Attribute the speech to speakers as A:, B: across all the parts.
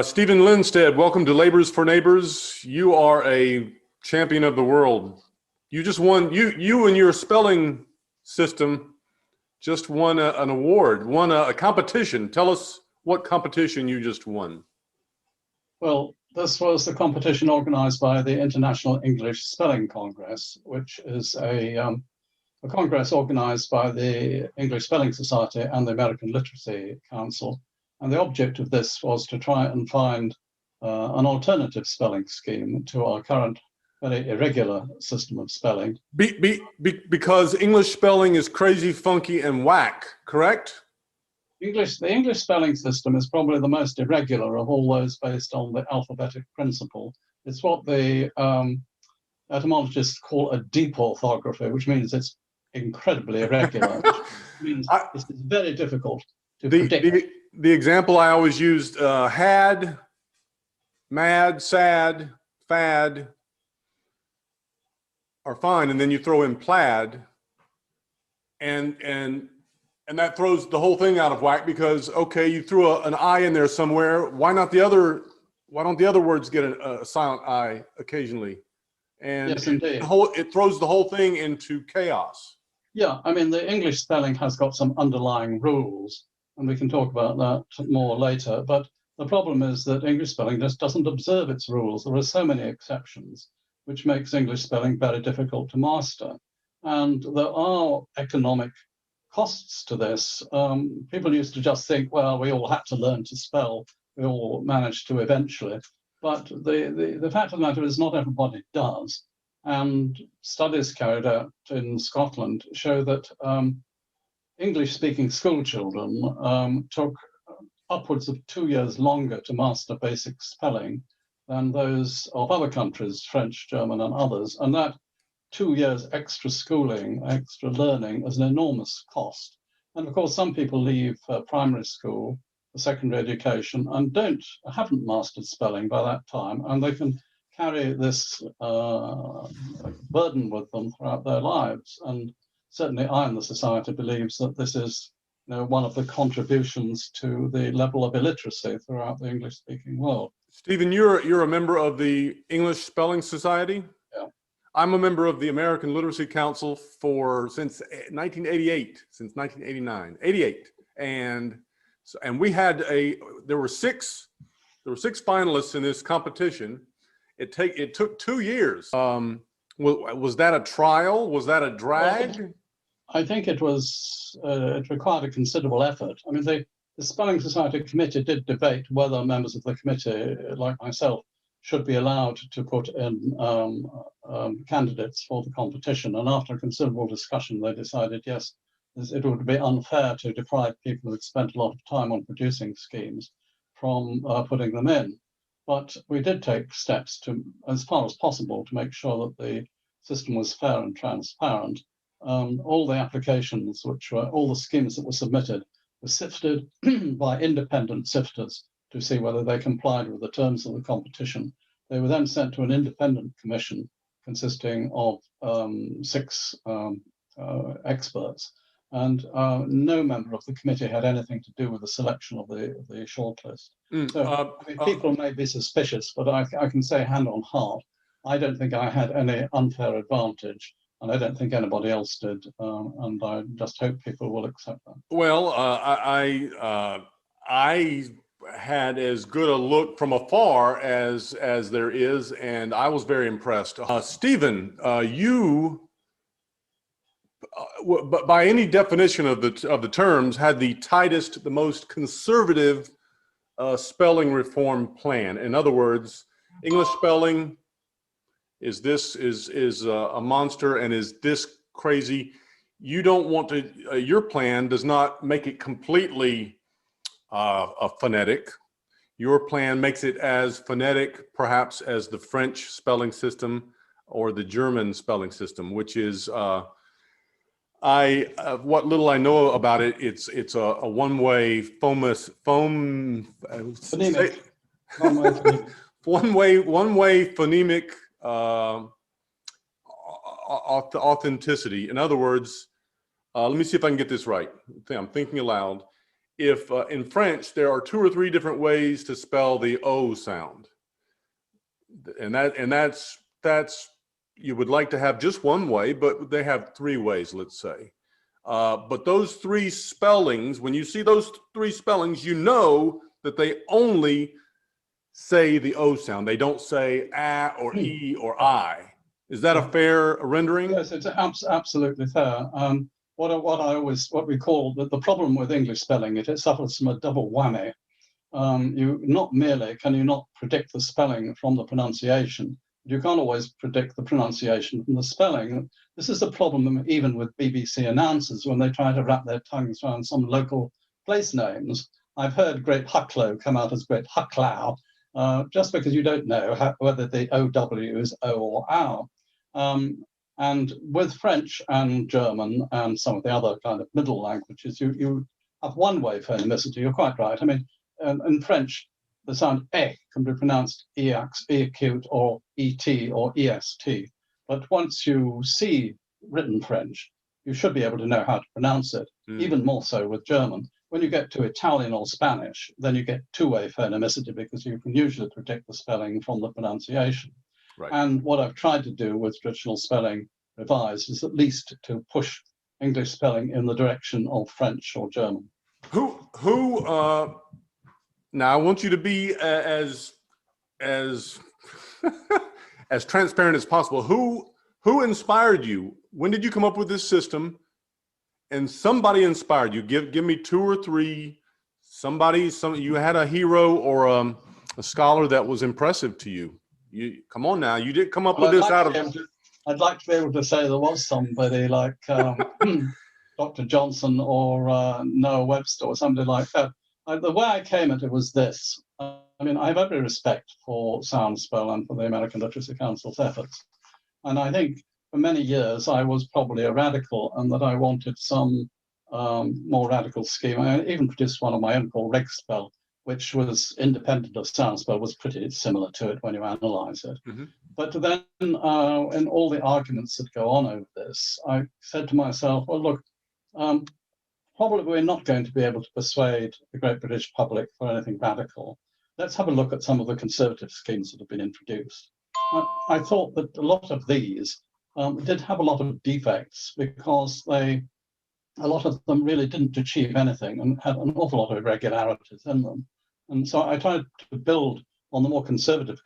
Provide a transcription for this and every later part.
A: Stephen Linstead, welcome to Labors for Neighbors. You are a champion of the world. You just won, you and your spelling system just won an award, won a competition. Tell us what competition you just won.
B: Well, this was the competition organized by the International English Spelling Congress, which is a congress organized by the English Spelling Society and the American Literacy Council. And the object of this was to try and find an alternative spelling scheme to our current very irregular system of spelling.
A: Because English spelling is crazy, funky, and whack, correct?
B: The English spelling system is probably the most irregular of all those based on the alphabetic principle. It's what the etymologists call a deep orthography, which means it's incredibly irregular, which means it's very difficult to predict.
A: The example I always used, had, mad, sad, fad are fine, and then you throw in plaid, and that throws the whole thing out of whack because, okay, you threw an I in there somewhere. Why don't the other words get a silent I occasionally? And
B: yes, indeed.
A: It throws the whole thing into chaos.
B: Yeah, I mean, the English spelling has got some underlying rules, and we can talk about that more later. But the problem is that English spelling just doesn't observe its rules. There are so many exceptions, which makes English spelling very difficult to master. And there are economic costs to this. People used to just think, well, we all had to learn to spell. We all managed to eventually. But the fact of the matter is not everybody does. And studies carried out in Scotland show that English-speaking school children took upwards of 2 years longer to master basic spelling than those of other countries, French, German, and others. And that 2 years extra schooling, extra learning is an enormous cost. And of course, some people leave primary school, secondary education, and haven't mastered spelling by that time, and they can carry this burden with them throughout their lives. And certainly I and the Society believes that this is one of the contributions to the level of illiteracy throughout the English-speaking world.
A: Stephen, you're a member of the English Spelling Society?
B: Yeah.
A: I'm a member of the American Literacy Council since 1988, since 1989, 88. And we had there were six finalists in this competition. It took 2 years. Was that a trial? Was that a drag?
B: Well, I think it was, it required a considerable effort. I mean, the Spelling Society committee did debate whether members of the committee, like myself, should be allowed to put in candidates for the competition. And after a considerable discussion, they decided, yes, it would be unfair to deprive people who had spent a lot of time on producing schemes from putting them in. But we did take steps to, as far as possible, to make sure that the system was fair and transparent. All the applications, all the schemes that were submitted, were sifted by independent sifters to see whether they complied with the terms of the competition. They were then sent to an independent commission consisting of 6 experts, and no member of the committee had anything to do with the selection of the shortlist. So I mean, people may be suspicious, but I can say hand on heart, I don't think I had any unfair advantage, and I don't think anybody else did, and I just hope people will accept that.
A: Well, I had as good a look from afar as there is, and I was very impressed. Stephen, you, by any definition of the terms, had the tightest, the most conservative spelling reform plan. In other words, English spelling is a monster and is this crazy. You don't want to. Your plan does not make it completely phonetic. Your plan makes it as phonetic, perhaps, as the French spelling system or the German spelling system, which is. What little I know about it, it's a one-way phonemic authenticity. In other words, let me see if I can get this right. I'm thinking aloud. if in French there are 2 or 3 different ways to spell the O sound, and that's you would like to have just one way, but they have 3 ways, let's say. But those 3 spellings, when you see those 3 spellings, you know that they only say the O sound. They don't say a or e or I. Is that a fair rendering?
B: Yes, it's absolutely fair. What we call the problem with English spelling, it suffers from a double whammy. You not merely can you not predict the spelling from the pronunciation, you can't always predict the pronunciation from the spelling. This is the problem even with BBC announcers when they try to wrap their tongues around some local place names. I've heard Great Hucklow come out as Great Hucklow, just because you don't know whether the OW is O or OW. And with French and German and some of the other kind of middle languages, you have one-way phonemicity. You're quite right. I mean, in French, the sound E can be pronounced EX, E acute, or ET, or EST. But once you see written French, you should be able to know how to pronounce it, even more so with German. When you get to Italian or Spanish, then you get two-way phonemicity because you can usually predict the spelling from the pronunciation.
A: Right.
B: And what I've tried to do with traditional spelling revised is at least to push English spelling in the direction of French or German.
A: Now I want you to be as as transparent as possible. Who inspired you? When did you come up with this system? And somebody inspired you. Give me 2 or 3. You had a hero or a scholar that was impressive to you. You come on now. You didn't come up with this out of.
B: I'd like to be able to say there was somebody like Dr. Johnson or Noah Webster or somebody like that. The way I came at it was this. I mean, I have every respect for Soundspell and for the American Literacy Council's efforts. And I think for many years I was probably a radical and that I wanted some more radical scheme. I even produced one of my own called RegSpell, which was independent of Soundspell, was pretty similar to it when you analyze it. Mm-hmm. But then in all the arguments that go on over this, I said to myself, well, look, probably we're not going to be able to persuade the great British public for anything radical. Let's have a look at some of the conservative schemes that have been introduced. I thought that a lot of these did have a lot of defects because a lot of them really didn't achieve anything and had an awful lot of irregularities in them. And so I tried to build on the more conservative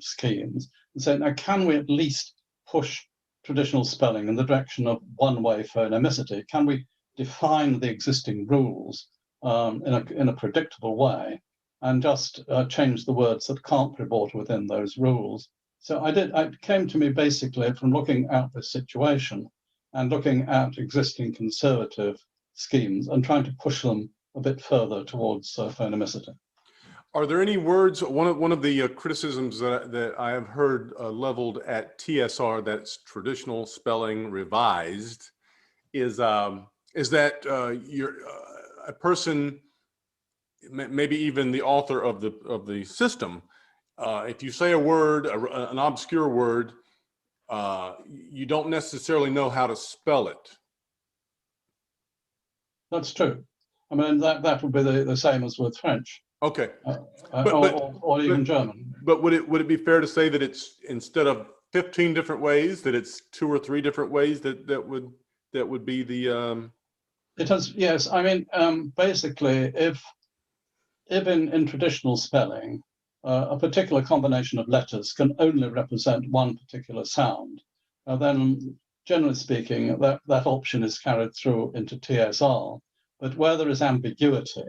B: schemes and say, now can we at least push traditional spelling in the direction of one-way phonemicity? Can we define the existing rules in a predictable way and just change the words that can't be brought within those rules? So it came to me basically from looking at this situation and looking at existing conservative schemes and trying to push them a bit further towards phonemicity.
A: Are there any words, one of the criticisms that I have heard leveled at TSR, that's traditional spelling revised, is that a person, maybe even the author of the system, if you say a word, an obscure word, you don't necessarily know how to spell it.
B: That's true. I mean, that would be the same as with French.
A: Okay.
B: Or even German.
A: But would it be fair to say that it's, instead of 15 different ways, that it's 2 or 3 different ways that would be the
B: It has, yes. I mean, basically, if in traditional spelling, a particular combination of letters can only represent one particular sound, then generally speaking, that option is carried through into TSR. But where there is ambiguity,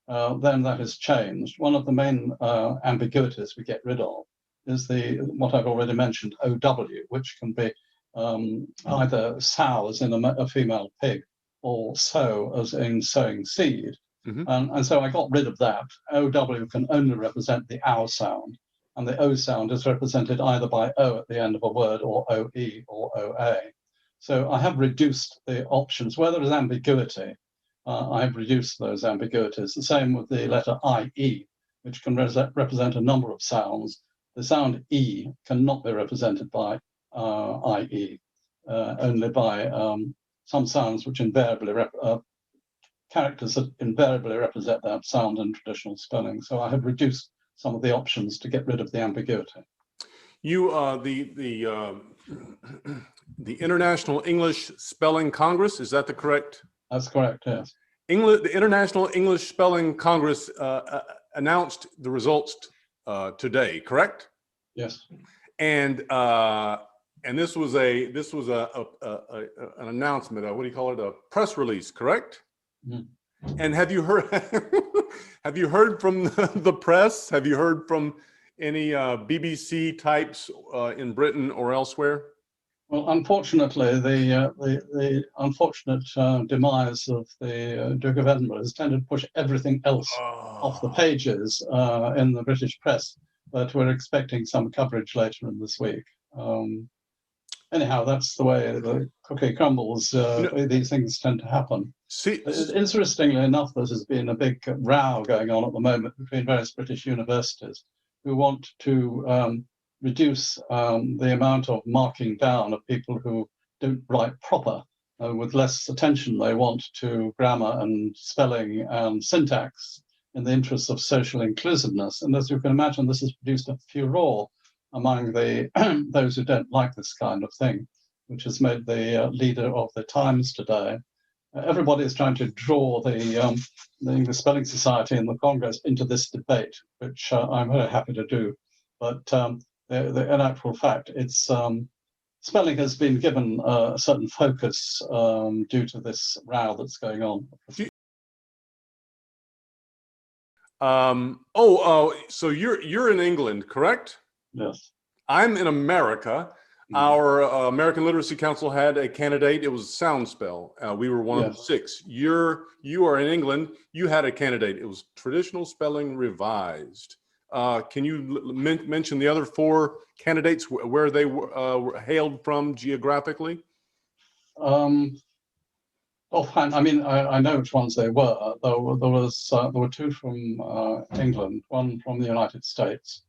B: then that is changed. One of the main ambiguities we get rid of is what I've already mentioned, OW, which can be either sow as in a female pig, or sow as in sowing seed. Mm-hmm. And so I got rid of that. OW can only represent the ow sound, and the O sound is represented either by O at the end of a word or OE or OA. So I have reduced the options. Where there is ambiguity, I've reduced those ambiguities. The same with the letter IE, which can represent a number of sounds. The sound E cannot be represented by IE, only by some sounds which invariably characters that invariably represent that sound in traditional spelling. So I have reduced some of the options to get rid of the ambiguity.
A: You, the International English Spelling Congress, is that the correct?
B: That's correct, yes.
A: The International English Spelling Congress announced the results today, correct?
B: Yes.
A: And this was an announcement. What do you call it? A press release, correct?
B: Mm.
A: And have you heard? Have you heard from the press? Have you heard from any BBC types in Britain or elsewhere?
B: Well, unfortunately, the unfortunate demise of the Duke of Edinburgh has tended to push everything else off the pages in the British press, but we're expecting some coverage later in this week. Anyhow, that's the way the cookie crumbles. These things tend to happen. Interestingly enough, there's been a big row going on at the moment between various British universities who want to reduce the amount of marking down of people who don't write proper. With less attention they want to grammar and spelling and syntax in the interests of social inclusiveness. And as you can imagine, this has produced a furore among the those who don't like this kind of thing, which has made the leader of the Times today. Everybody is trying to draw the English Spelling Society and the Congress into this debate, which I'm very happy to do. But in actual fact, it's spelling has been given a certain focus due to this row that's going on.
A: So you're in England, correct?
B: Yes.
A: I'm in America. Our American Literacy Council had a candidate. It was Soundspell. We were one of the 6. You are in England. You had a candidate. It was Traditional Spelling Revised. Can you mention the other 4 candidates, where they were hailed from geographically?
B: Offhand, I mean, I know which ones they were. There were 2 from England, 1 from the United States.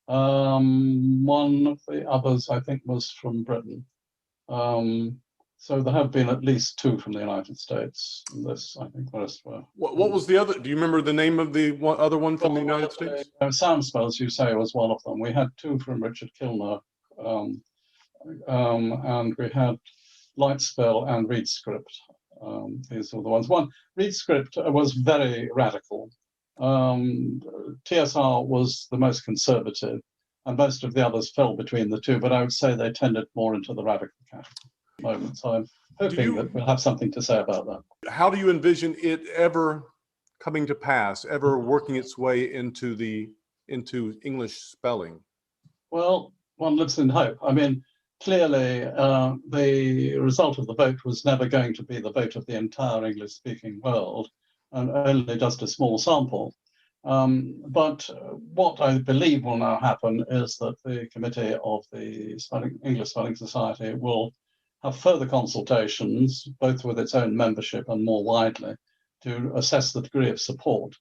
B: One of the others, I think, was from Britain. So there have been at least 2 from the United States. This, I think, the rest were.
A: What was the other? Do you remember the name of the other one from the United States?
B: Soundspell, as you say, was one of them. We had 2 from Richard Kilner, and we had Lightspell and ReadScript. These were the ones. One, ReadScript was very radical. TSR was the most conservative, and most of the others fell between the 2, but I would say they tended more into the radical category at the moment. So I'm hoping that we'll have something to say about that.
A: How do you envision it ever coming to pass, ever working its way into English spelling?
B: Well, one lives in hope. I mean, clearly, the result of the vote was never going to be the vote of the entire English-speaking world, and only just a small sample. But what I believe will now happen is that the committee of the English Spelling Society will have further consultations, both with its own membership and more widely, to assess the degree of support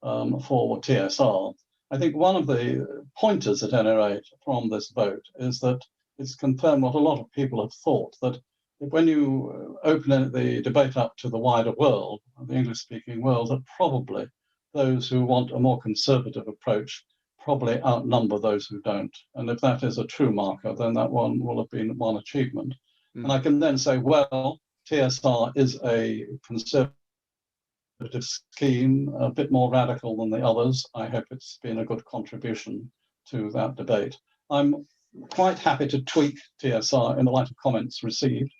B: for TSR. I think one of the pointers, at any rate, from this vote is that it's confirmed what a lot of people have thought, that when you open the debate up to the wider world, the English-speaking world, that probably those who want a more conservative approach probably outnumber those who don't. And if that is a true marker, then that one will have been one achievement. And I can then say, well, TSR is a conservative scheme, a bit more radical than the others. I hope it's been a good contribution to that debate. I'm quite happy to tweak TSR in the light of comments received.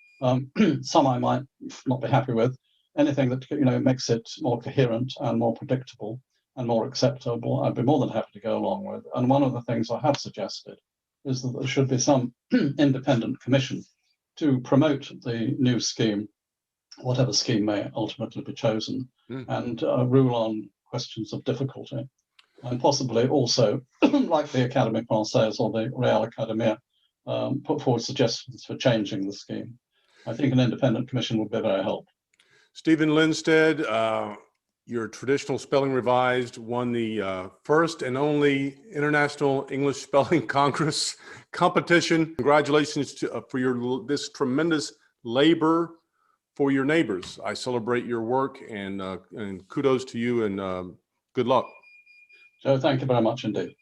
B: Some I might not be happy with. Anything that makes it more coherent and more predictable and more acceptable, I'd be more than happy to go along with. And one of the things I have suggested is that there should be some independent commission to promote the new scheme, whatever scheme may ultimately be chosen, and rule on questions of difficulty. And possibly also, like the Académie Française or the Real Academia, put forward suggestions for changing the scheme. I think an independent commission would be very helpful.
A: Stephen Linstead, your Traditional Spelling Revised won the first and only International English Spelling Congress competition. Congratulations for this tremendous labor for your neighbors. I celebrate your work, and kudos to you, and good luck.
B: So thank you very much indeed.